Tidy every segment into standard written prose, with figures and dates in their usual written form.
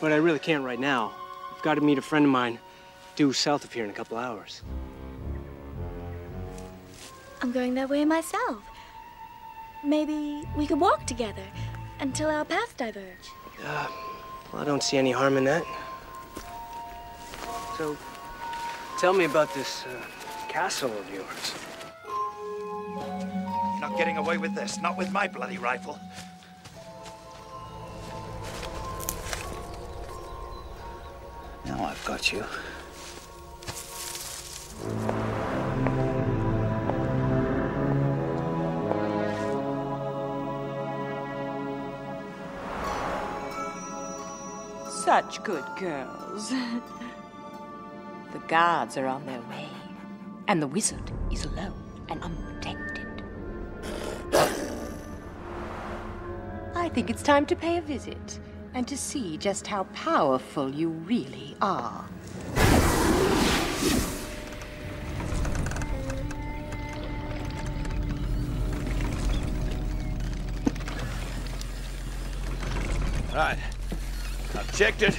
but I really can't right now. I've got to meet a friend of mine due south of here in a couple hours. I'm going that way myself. Maybe we could walk together until our paths diverge. Well, I don't see any harm in that. So, tell me about this castle of yours. You're not getting away with this, not with my bloody rifle. Now I've got you. Such good girls. The guards are on their way, and the wizard is alone and unprotected. I think it's time to pay a visit and to see just how powerful you really are. Right. I've checked it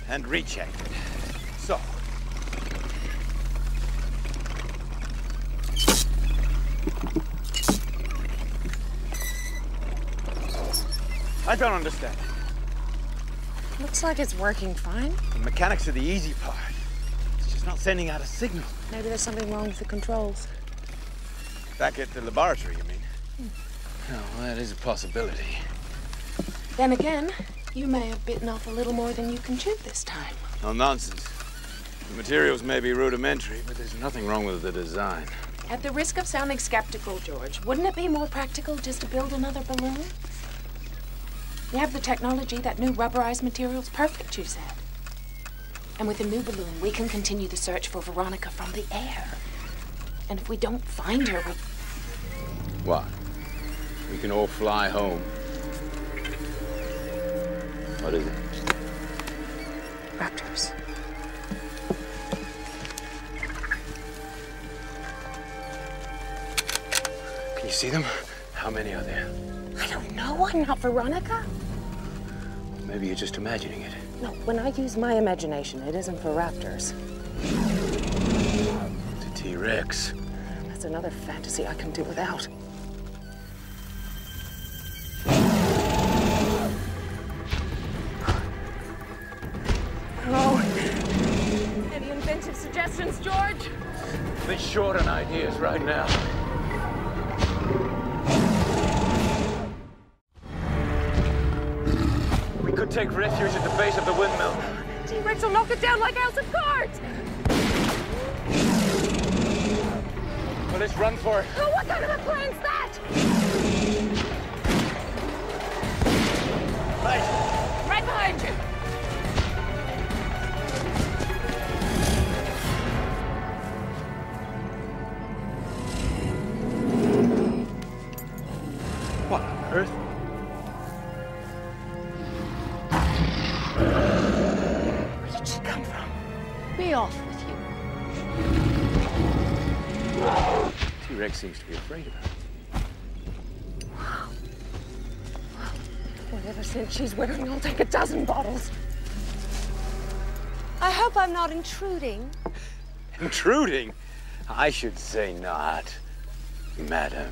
and rechecked it. So. I don't understand it. Looks like it's working fine. The mechanics are the easy part. It's just not sending out a signal. Maybe there's something wrong with the controls. Back at the laboratory, you mean? Oh, that is a possibility. Then again, you may have bitten off a little more than you can chew this time. No nonsense. The materials may be rudimentary, but there's nothing wrong with the design. At the risk of sounding skeptical, George, wouldn't it be more practical just to build another balloon? You have the technology, that new rubberized material's perfect, you said. And with a new balloon, we can continue the search for Veronica from the air. And if we don't find her, we... What? We can all fly home. What is it? Raptors. Can you see them? How many are there? I don't know. I'm not Veronica. Maybe you're just imagining it. No, when I use my imagination, it isn't for raptors. It's a T-Rex. That's another fantasy I can do without. Oh. Any inventive suggestions, George? A bit short on ideas right now. We could take refuge at the base of the windmill. T-Rex will knock it down like House of Cards! Well, let's run for it. Oh, what kind of a plan's that? Right. Right behind you. What on earth? Where did she come from? Be off with you. T-Rex seems to be afraid of her. Whatever scent she's wearing, I'll take a dozen bottles. I hope I'm not intruding. Intruding? I should say not, madam.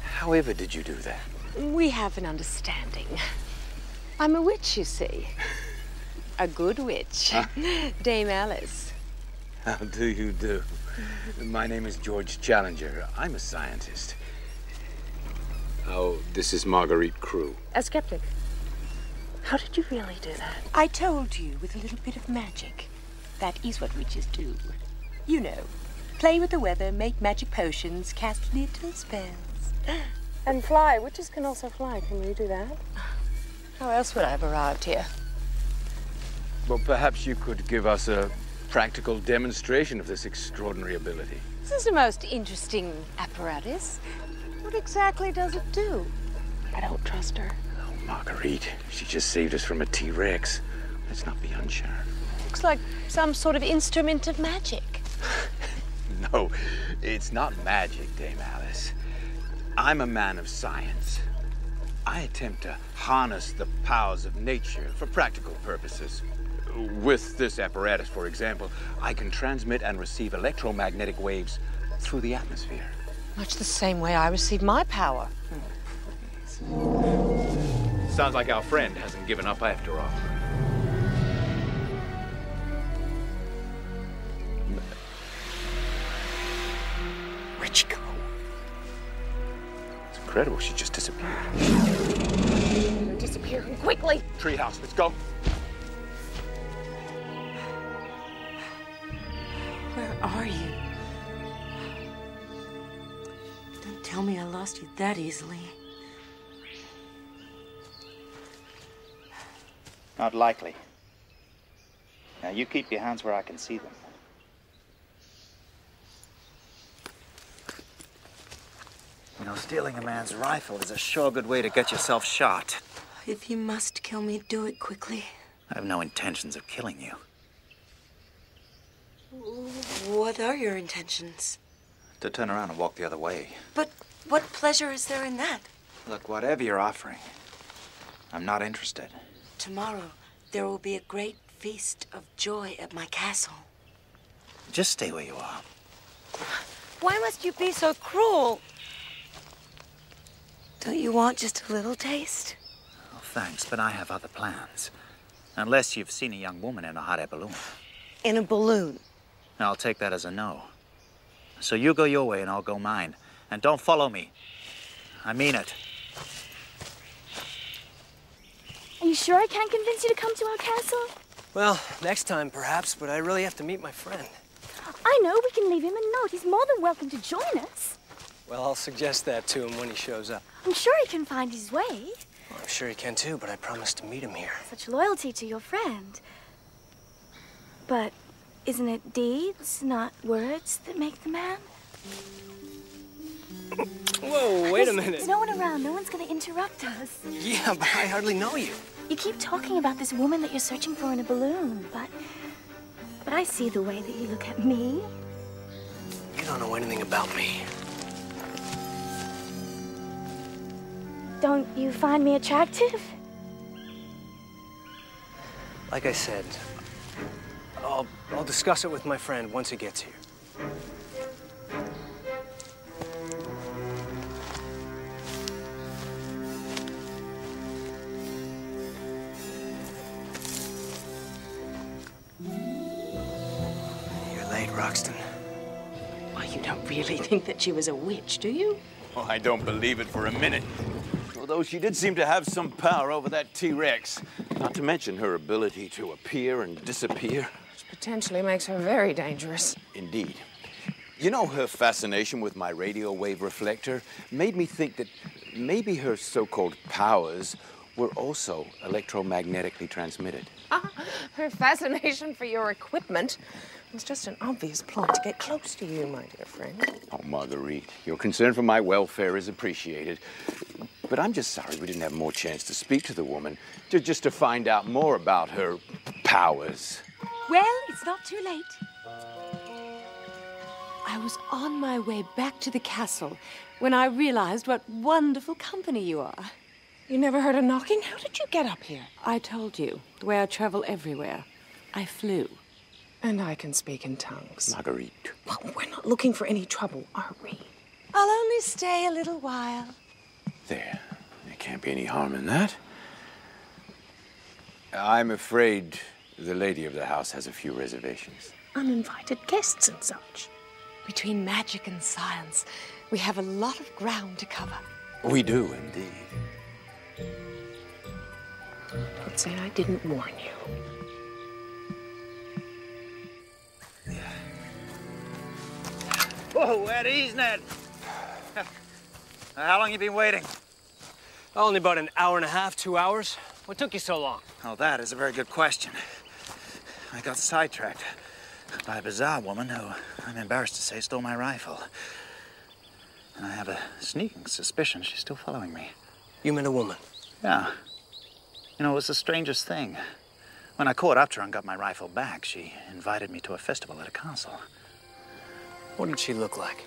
However did you do that? We have an understanding. I'm a witch, you see. A good witch. Dame Alice. How do you do? My name is George Challenger. I'm a scientist. Oh, this is Marguerite Crew. A skeptic. How did you really do that? I told you, with a little bit of magic. That is what witches do. You know, play with the weather, make magic potions, cast little spells. And fly. Witches can also fly. Can you do that? How else would I have arrived here? Well, perhaps you could give us a practical demonstration of this extraordinary ability. This is the most interesting apparatus. What exactly does it do? I don't trust her. Oh, Marguerite, she just saved us from a T-Rex. Let's not be unsure. Looks like some sort of instrument of magic. No, it's not magic, Dame Alice. I'm a man of science. I attempt to harness the powers of nature for practical purposes. With this apparatus, for example, I can transmit and receive electromagnetic waves through the atmosphere. Much the same way I receive my power. Sounds like our friend hasn't given up after all. Where'd she go? It's incredible, she just disappeared. They're disappearing quickly. Treehouse, let's go. Where are you? Don't tell me I lost you that easily. Not likely. Now, you keep your hands where I can see them. You know, stealing a man's rifle is a sure good way to get yourself shot. If you must kill me, do it quickly. I have no intentions of killing you. What are your intentions? To turn around and walk the other way. But what pleasure is there in that? Look, whatever you're offering, I'm not interested. Tomorrow, there will be a great feast of joy at my castle. Just stay where you are. Why must you be so cruel? Don't you want just a little taste? Oh, thanks, but I have other plans. Unless you've seen a young woman in a hot air balloon. In a balloon? I'll take that as a no. So you go your way and I'll go mine. And don't follow me. I mean it. Are you sure I can't convince you to come to our castle? Well, next time perhaps, but I really have to meet my friend. I know, we can leave him a note. He's more than welcome to join us. Well, I'll suggest that to him when he shows up. I'm sure he can find his way. Well, I'm sure he can too, but I promised to meet him here. Such loyalty to your friend. But isn't it deeds, not words, that make the man? Whoa, wait a There's minute. no one around. No one's going to interrupt us. Yeah, but I hardly know you. You keep talking about this woman that you're searching for in a balloon, but I see the way that you look at me. You don't know anything about me. Don't you find me attractive? Like I said, I'll discuss it with my friend once he gets here. You're late, Roxton. Well, you don't really think that she was a witch, do you? Oh, I don't believe it for a minute. Although she did seem to have some power over that T-Rex. Not to mention her ability to appear and disappear. Which potentially makes her very dangerous. Indeed. You know, her fascination with my radio wave reflector made me think that maybe her so-called powers were also electromagnetically transmitted. Her fascination for your equipment was just an obvious plot to get close to you, my dear friend. Oh, Marguerite, your concern for my welfare is appreciated. But I'm just sorry we didn't have more chance to speak to the woman, just to find out more about her powers. Well, it's not too late. I was on my way back to the castle when I realized what wonderful company you are. You never heard a knocking? How did you get up here? I told you, the way I travel everywhere. I flew. And I can speak in tongues. Marguerite. Well, we're not looking for any trouble, are we? I'll only stay a little while. There can't be any harm in that. I'm afraid the lady of the house has a few reservations. Uninvited guests and such. Between magic and science, we have a lot of ground to cover. We do, indeed. Don't say I didn't warn you. Whoa, at ease, Ned. How long you been waiting? Only about an hour and a half, 2 hours. What took you so long? Oh, that is a very good question. I got sidetracked by a bizarre woman who, I'm embarrassed to say, stole my rifle. And I have a sneaking suspicion she's still following me. You met a woman? Yeah. You know, it was the strangest thing. When I caught up to her and got my rifle back, she invited me to a festival at a castle. What did she look like?